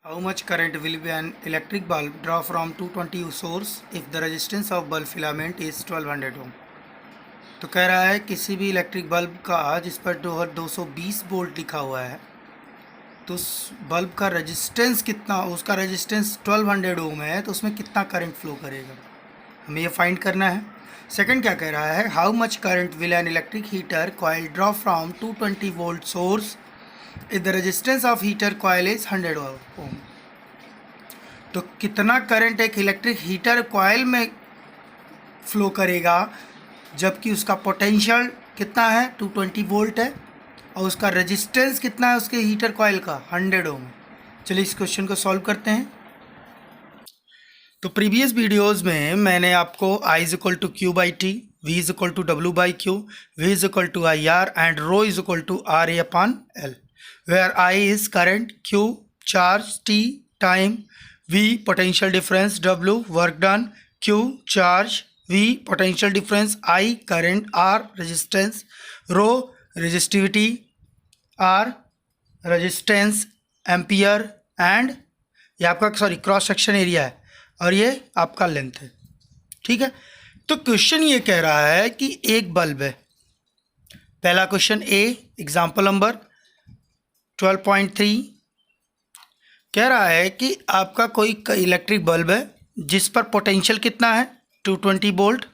How much current will be an electric bulb draw from 220 source if the resistance of bulb filament is 1200 ohm? तो कह रहा है किसी भी electric bulb का जिस पर 220 वोल्ट लिखा हुआ है तो उस बल्ब का रेजिस्टेंस कितना, उसका रेजिस्टेंस 1200 ओम है तो उसमें कितना करंट फ्लो करेगा, हमें ये फाइंड करना है। सेकंड क्या कह रहा है, how much current will an electric heater coil draw from 220 volt source if the resistance of heater coil is 100 ओम। तो कितना करंट एक इलेक्ट्रिक हीटर कॉइल में फ्लो करेगा जबकि उसका पोटेंशियल कितना है 220 वोल्ट है और उसका रेजिस्टेंस कितना है उसके हीटर कॉइल का 100 ओम। चलिए इस क्वेश्चन को सॉल्व करते हैं। तो प्रीवियस वीडियोस में मैंने आपको I is equal to Q by T, V is equal to W by Q, V is equal to I R and rho is equal to R A upon L, where I is current, Q charge, T time, V potential difference, W work done, Q charge, V potential difference, I current, R resistance, rho resistivity, R resistance ampere and ये आपका cross section area है और ये आपका length है। ठीक है, तो क्वेश्चन ये कह रहा है कि एक बल्ब है। पहला क्वेश्चन ए, एग्जाम्पल नंबर 12.3 कह रहा है कि आपका कोई इलेक्ट्रिक बल्ब है जिस पर पोटेंशियल कितना है 220 वोल्ट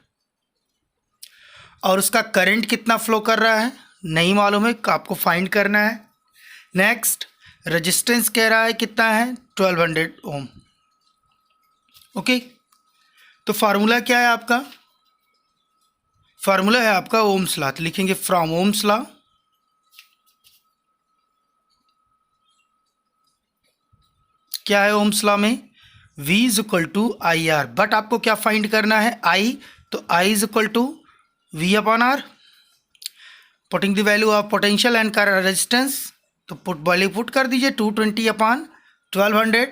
और उसका करंट कितना फ्लो कर रहा है नहीं मालूम है, आपको फाइंड करना है। नेक्स्ट रेजिस्टेंस कह रहा है कितना है 1200 ओम। ओके, तो फार्मूला क्या है आपका, फार्मूला है आपका ओम्स लॉ, तो लिखेंगे फ्रॉम ओम्स लॉ क्या है ओम्स लॉ में V is equal to I R, but आपको क्या फाइंड करना है I, तो I is equal to V upon R, putting the value of potential and resistance, तो वैल्यू पुट कर दीजिए 220 अपॉन 1200।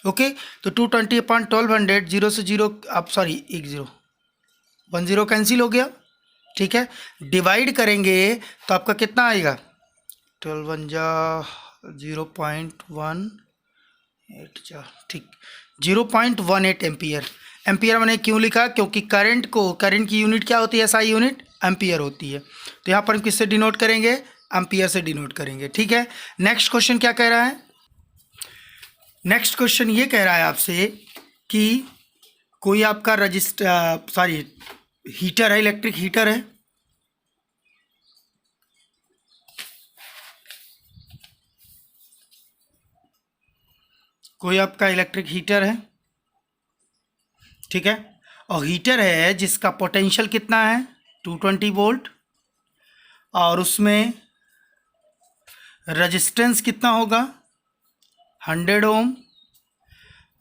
ओके, तो 220 अपॉन 1200, जीरो से जीरो आप सॉरी एक जीरो 10 कैंसिल हो गया। ठीक है, डिवाइड करेंगे तो आपका कितना आएगा 12 जा 0.18 जा, ठीक 0.18 एम्पियर। एम्पियर मैंने क्यों लिखा, क्योंकि करंट की यूनिट क्या होती है, SI यूनिट एम्पियर होती है, तो यहाँ पर हम किससे डिनोट करेंगे, एम्पियर से डिनोट करेंगे। ठीक है, नेक्स्ट क्वेश्चन क्या कह रहा है, नेक्स्ट क्वेश्चन ये कह रहा है आपसे कि कोई आपका हीटर है, इलेक्ट्रिक हीटर है, कोई आपका इलेक्ट्रिक हीटर है, ठीक है, और हीटर है जिसका पोटेंशियल कितना है 220 वोल्ट और उसमें रेजिस्टेंस कितना होगा 100 ओम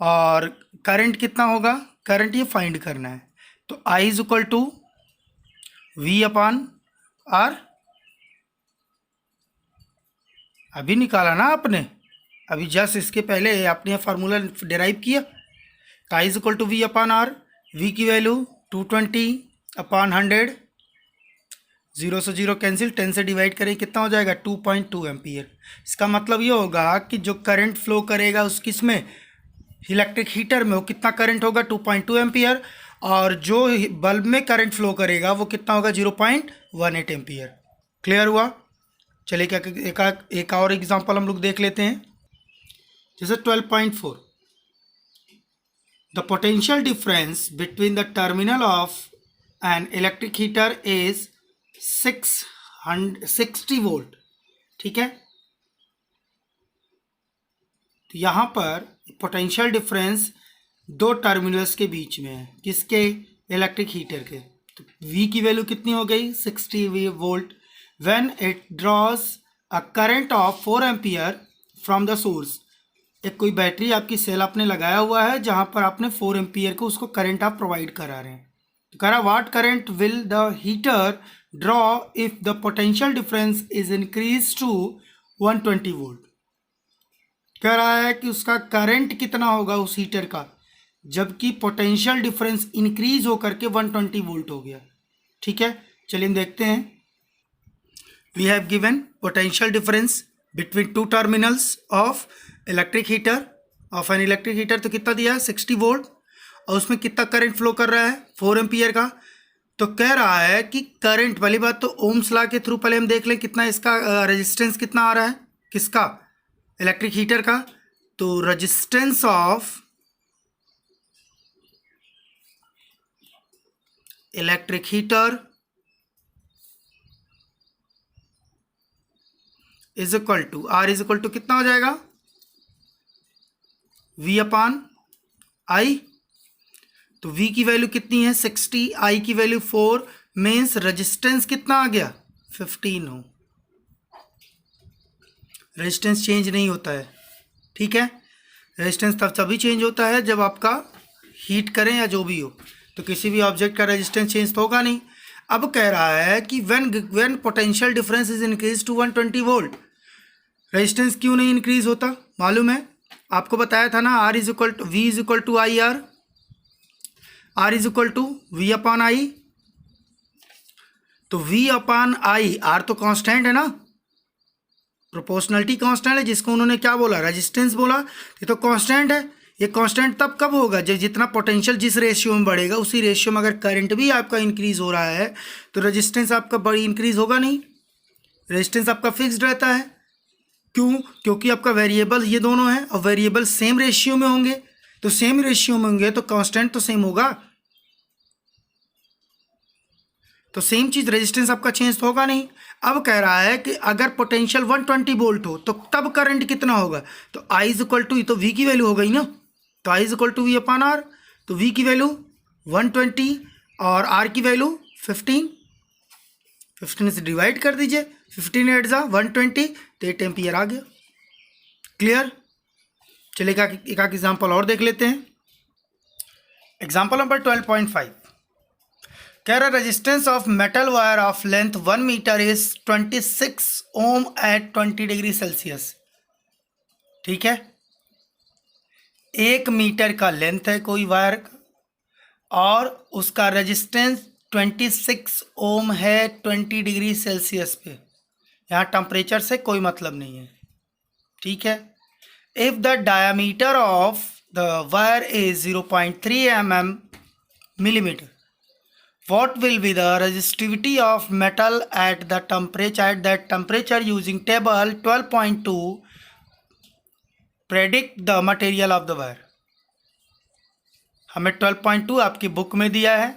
और करंट कितना होगा, करंट ये फाइंड करना है, तो I is equal to V upon R. अभी निकाला ना आपने, अभी जस्ट इसके पहले आपने फार्मूला डिराइव किया, तो I is equal to V upon R, V की वैल्यू 220 अपॉन 100, जीरो से जीरो कैंसिल, 10 से डिवाइड करें कितना हो जाएगा 2.2 एम्पियर। इसका मतलब ये होगा कि जो करंट फ्लो करेगा उस किसमें इलेक्ट्रिक हीटर में वो कितना करंट होगा 2.2 एम्पियर और जो बल्ब में करंट फ्लो करेगा वो कितना होगा 0.18 एम्पियर। क्लियर हुआ। चलिए क्या एक और एग्जांपल हम लोग देख लेते हैं, जैसे 12.4 the potential difference between the terminal of an electric heater is 660 volt. ठीक है, तो यहाँ पर पोटेंशियल डिफरेंस दो टर्मिनल्स के बीच में है, किसके, इलेक्ट्रिक हीटर के, तो V की वैल्यू कितनी हो गई 60 volt when it draws a current of 4 ampere from the source. एक कोई बैटरी आपकी सेल आपने लगाया हुआ है जहाँ पर आपने 4 एम्पियर को उसको करंट आप प्रोवाइड करा रहे हैं, तो कह रहा what current will the heater draw if the potential difference is increase to 120 volt. कह रहा है कि उसका करंट कितना होगा उस हीटर का जबकि पोटेंशियल डिफरेंस इंक्रीज होकर के 120 वोल्ट हो गया। ठीक है, चलिए देखते हैं। We have given potential difference between two terminals of electric heater of an electric heater तो कितना दिया है 60 वोल्ट और उसमें कितना करंट फ्लो कर रहा है 4 एम्पियर का। तो कह रहा है कि करंट, पहली बात तो ओम्स लॉ के थ्रू पहले हम देख लें कितना इसका रेजिस्टेंस कितना आ रहा है, किसका, इलेक्ट्रिक हीटर का। तो resistance of electric heater is equal to R is equal to कितना हो जाएगा V अपान आई। तो V की वैल्यू कितनी है 60, I की वैल्यू 4, मीन्स रेजिस्टेंस कितना आ गया 15 हो। रेजिस्टेंस चेंज नहीं होता है, ठीक है। रेजिस्टेंस तब तभी चेंज होता है जब आपका हीट करें या जो भी हो, तो किसी भी ऑब्जेक्ट का रेजिस्टेंस चेंज तो होगा नहीं। अब कह रहा है कि when potential difference is increase to 120 volt, resistance क्यों नहीं इंक्रीज होता, मालूम है आपको, बताया था ना, R is equal to V is equal to I R is equal to V upon I. तो वी अपान आई, आर तो कांस्टेंट है ना, प्रोपोर्शनलिटी कांस्टेंट है, जिसको उन्होंने क्या बोला रेजिस्टेंस बोला, ये तो कांस्टेंट है। ये कांस्टेंट तब कब होगा जब जितना पोटेंशियल जिस रेशियो में बढ़ेगा उसी रेशियो में अगर करंट भी आपका इंक्रीज हो रहा है तो रेजिस्टेंस आपका बड़ी इंक्रीज होगा नहीं, रेजिस्टेंस आपका फिक्स्ड रहता है। क्यों? क्योंकि आपका वेरिएबल ये दोनों हैं और वेरिएबल सेम रेशियो में होंगे, तो सेम रेशियो में होंगे तो कांस्टेंट तो सेम होगा, तो सेम चीज रेजिस्टेंस आपका चेंज तो होगा नहीं। अब कह रहा है कि अगर पोटेंशियल 120 वोल्ट हो तो तब करंट कितना होगा, तो आई इज इक्वल टू, तो वी की वैल्यू हो गई ना, तो I is equal to V upon R. तो वी की वैल्यू 120 और आर की वैल्यू 15 से डिवाइड कर दीजिए, 15 8 जा 120, तो 8 एम्पियर आ गया। क्लियर? चलिए एक एग्जाम्पल और देख लेते हैं। एग्जाम्पल नंबर 12.5 कह रहा resistance of metal wire of length 1 metre is 26 ohm at 20 degree Celsius. ठीक है, 1 मीटर का लेंथ है कोई वायर का और उसका रेजिस्टेंस 26 ओम है 20 डिग्री सेल्सियस पे। यहाँ टेम्परेचर से कोई मतलब नहीं है, ठीक है। If the diameter of the wire is 0.3 millimeter, what will be the resistivity of metal at that temperature using table 12.2 predict the material of the wire। हमें 12.2 आपकी बुक में दिया है,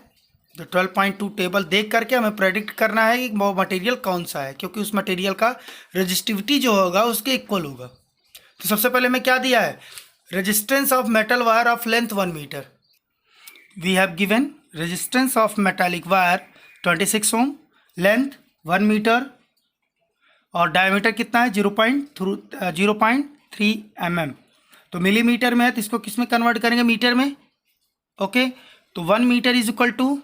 तो 12.2 टेबल देख करके हमें प्रेडिक्ट करना है कि वो मटेरियल कौन सा है, क्योंकि उस मटेरियल का रेजिस्टिविटी जो होगा उसके इक्वल होगा। तो सबसे पहले हमें क्या दिया है, resistance of metal wire of length 1 metre. We have given resistance of metallic wire 26 ohm, length 1 metre और डायमीटर कितना है 0.3 mm। तो मिलीमीटर में है तो इसको किस में कन्वर्ट करेंगे, मीटर में। ओके, तो 1 metre is equal to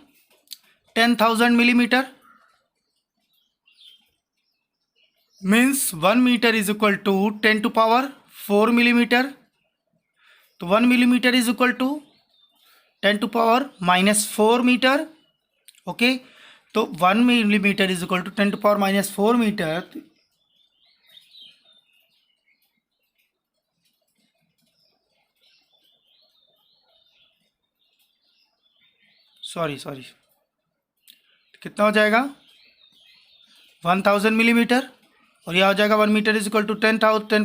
10,000 millimetre, means 1 metre is equal to 10 to power 4 millimetre. तो 1 millimetre is equal to 10 to power -4 metre. Okay, तो 1 millimetre is equal to 10 to power -4 metre. Sorry कितना हो जाएगा 1000 millimetre और यह हो जाएगा 1 metre is equal to 10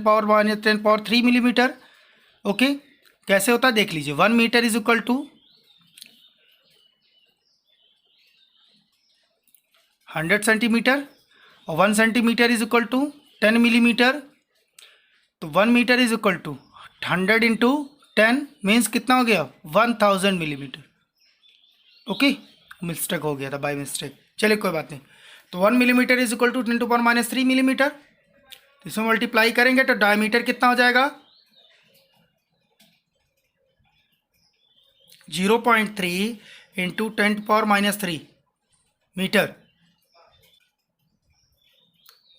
power 3 millimetre. Okay, कैसे होता है देख लीजिए। 1 metre is equal to 100 centimetre और 1 centimetre is equal to 10 millimetre. तो 1 metre is equal to 100 into 10 means कितना हो गया 1000 मिलीमीटर। ओके, मिस्टेक हो गया था बाय मिस्टेक, चलिए कोई बात नहीं। तो 1 millimetre is equal to 10 to power -3 millimetre. तो इसमें मल्टीप्लाई करेंगे तो डायमीटर कितना हो जाएगा 0.3 इंटू 10 टू पावर -3 मीटर।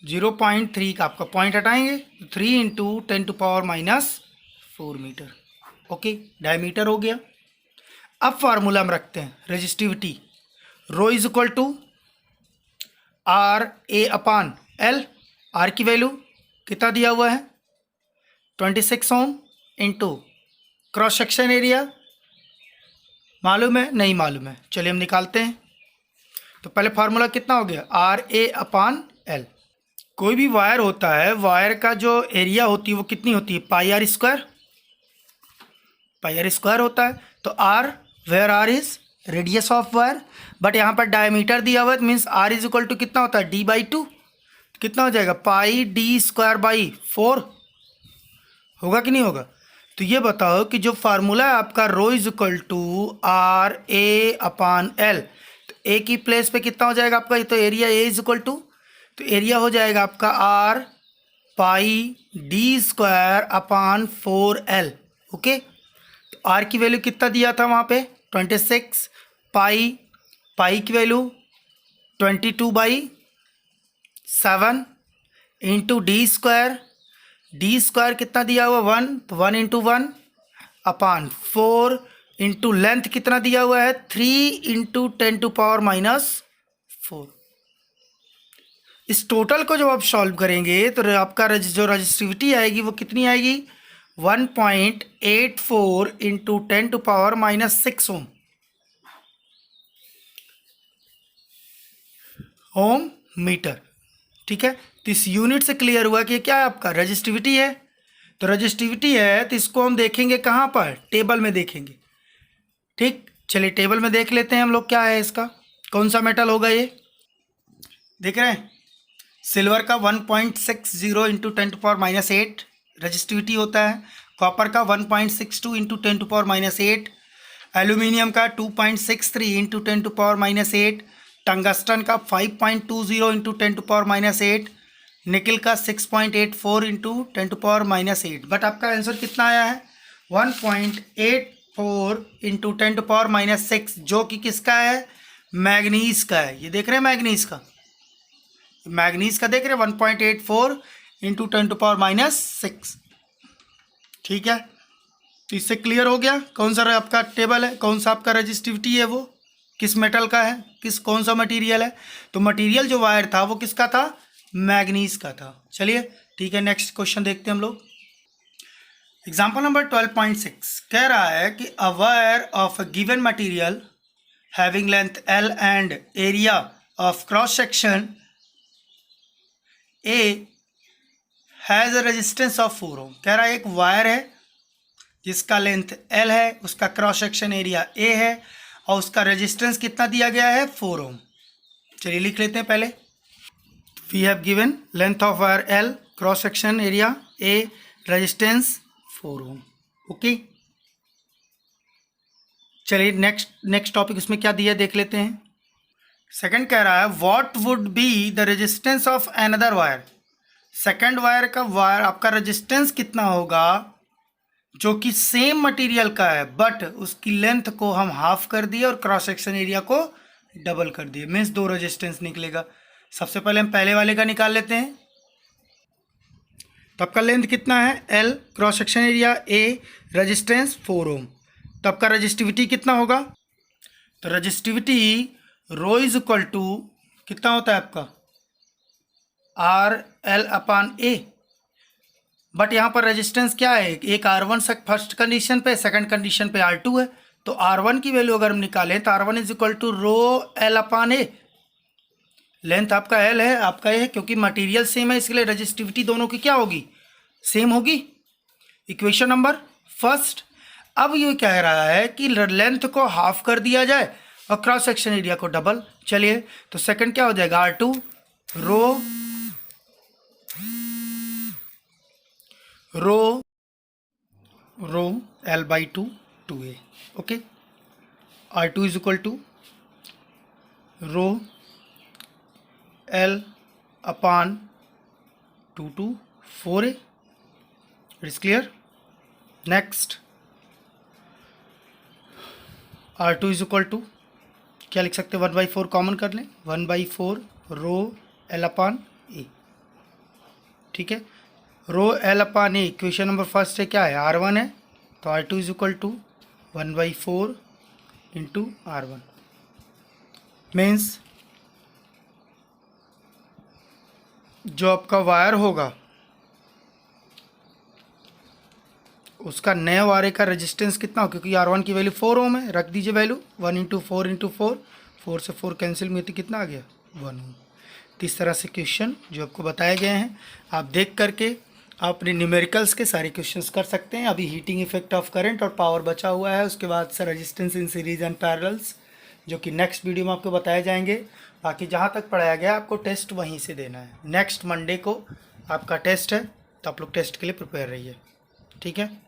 0.3 का आपका पॉइंट हटाएंगे, 3 into 10 to power -4 metre. Okay, diameter हो गया। अब फार्मूला हम रखते हैं resistivity, rho is equal to R A upon L. R की वैल्यू कितना दिया हुआ है 26 ohm into cross section area मालूम है नहीं मालूम है, चलिए हम निकालते हैं। तो पहले फार्मूला कितना हो गया, RA/L। कोई भी वायर होता है, वायर का जो एरिया होती है वो कितनी होती है, पाई आर स्क्वायर होता है। तो R, where R is radius of wire, but यहाँ पर डायमीटर दिया हुआ है, means R is equal to कितना होता है, D/2। कितना हो जाएगा, पाई D²/4 होगा कि नहीं होगा। तो ये बताओ कि जो फार्मूला है आपका रो इज इक्वल टू RA/L, तो ए की प्लेस पे कितना हो जाएगा आपका, तो area A is equal to, तो एरिया हो जाएगा आपका R पाई D²/4L। ओके, तो R की वैल्यू कितना दिया था वहाँ पे 26, पाई की वैल्यू 22/7 इंटू D² कितना दिया हुआ 1, तो 1 इंटू 1/4 इंटू लेंथ कितना दिया हुआ है 3 इंटू 10⁻⁻⁴। इस टोटल को जब आप सॉल्व करेंगे तो आपका जो रजिस्टिविटी आएगी वो कितनी आएगी, 1.84 इंटू 10⁻⁻6 ओम मीटर। ठीक है, तो इस यूनिट से क्लियर हुआ कि क्या है आपका रजिस्टिविटी है। तो रजिस्टिविटी है तो इसको हम देखेंगे कहाँ पर, टेबल में देखेंगे। ठीक, चलिए टेबल में देख लेते हैं हम लोग क्या है इसका, कौन सा मेटल होगा ये, देख रहे हैं सिल्वर का 1.60 इंटू 10⁻⁸ रजिस्टिविटी होता है, कॉपर का 1.62 इंटू 10⁻⁸, एल्यूमिनियम का 2.63 इंटू 10⁻⁸, टंगस्टन का 5.20 इंटू 10⁻⁸, निकल का 6.84 इंटू 10⁻⁸। बट आपका आंसर कितना आया है 1.84 इंटू 10⁻⁶, जो कि किसका है, मैग्नीज का है। ये देख रहे हैं मैग्नीज का देख रहे हैं 1.84 इंटू 10⁻⁶। ठीक है, तो इससे क्लियर हो गया कौन सा आपका टेबल है, कौन सा आपका रजिस्टिविटी है, वो किस मेटल का है, कौन सा मटेरियल है। तो मटेरियल जो वायर था वो किसका था, मैग्नीज का था। चलिए ठीक है, नेक्स्ट क्वेश्चन देखते हैं हम लोग। एग्जाम्पल नंबर 12.6 कह रहा है कि a wire of a given material having length L and area of cross section A has a resistance of 4 ओम। कह रहा है एक वायर है जिसका लेंथ L है, उसका क्रॉस सेक्शन एरिया A है और उसका रेजिस्टेंस कितना दिया गया है 4 ओम। चलिए लिख लेते हैं पहले। We have given length of wire L, cross section area A, resistance 4 ohm. Okay, चलिए नेक्स्ट टॉपिक उसमें क्या दिया देख लेते हैं। सेकंड कह रहा है what would be the resistance of another wire. Second wire का आपका रेजिस्टेंस कितना होगा जो कि सेम मटेरियल का है, बट उसकी लेंथ को हम हाफ कर दिए और क्रॉस सेक्शन एरिया को डबल कर दिए, मीन्स 2 रेजिस्टेंस निकलेगा। सबसे पहले हम पहले वाले का निकाल लेते हैं। तो आपका लेंथ कितना है L, cross section area A, resistance 4 ohm. तो आपका रजिस्टिविटी कितना होगा, तो resistivity rho is equal to कितना होता है आपका RL/A। बट यहाँ पर रेजिस्टेंस क्या है, एक R1 फर्स्ट कंडीशन पे, सेकंड कंडीशन पे R2 है। तो R1 की वैल्यू अगर हम निकालें तो R1 is equal to rho L/A। Length आपका L है, आपका A है, क्योंकि मटेरियल सेम है इसलिए रजिस्टिविटी दोनों की क्या होगी, सेम होगी। Equation number first. अब ये कह रहा है कि लेंथ को हाफ कर दिया जाए और क्रॉस सेक्शन एरिया को डबल। चलिए तो सेकंड क्या हो जाएगा R2 rho L/2 2A। Okay, R2 is equal to rho L/2 4A। It's clear. Next R2 is equal to क्या लिख सकते हैं, 1/4 कॉमन कर लें, 1/4 रो L/A। ठीक है, रो L/A इक्वेशन नंबर फर्स्ट है क्या है R1 है, तो R2 is equal to 1/4 into R1। Means जो आपका वायर होगा उसका नए वारे का रेजिस्टेंस कितना हो, क्योंकि R1 की वैल्यू 4 ओम है, रख दीजिए वैल्यू 1 इंटू 4 इंटू 4, 4 से 4 कैंसिल में तो कितना आ गया 1 ओम। तो इस तरह से क्वेश्चन जो आपको बताए गए हैं आप देख करके आप अपने न्यूमेरिकल्स के सारे क्वेश्चंस कर सकते हैं। अभी हीटिंग इफेक्ट ऑफ करंट और पावर बचा हुआ है, उसके बाद से resistance in series and parallels जो कि नेक्स्ट वीडियो में आपको बताए जाएंगे। बाकी जहाँ तक पढ़ाया गया आपको टेस्ट वहीं से देना है। नेक्स्ट मंडे को आपका टेस्ट है, तो आप लोग टेस्ट के लिए प्रिपेयर रहिए। ठीक है।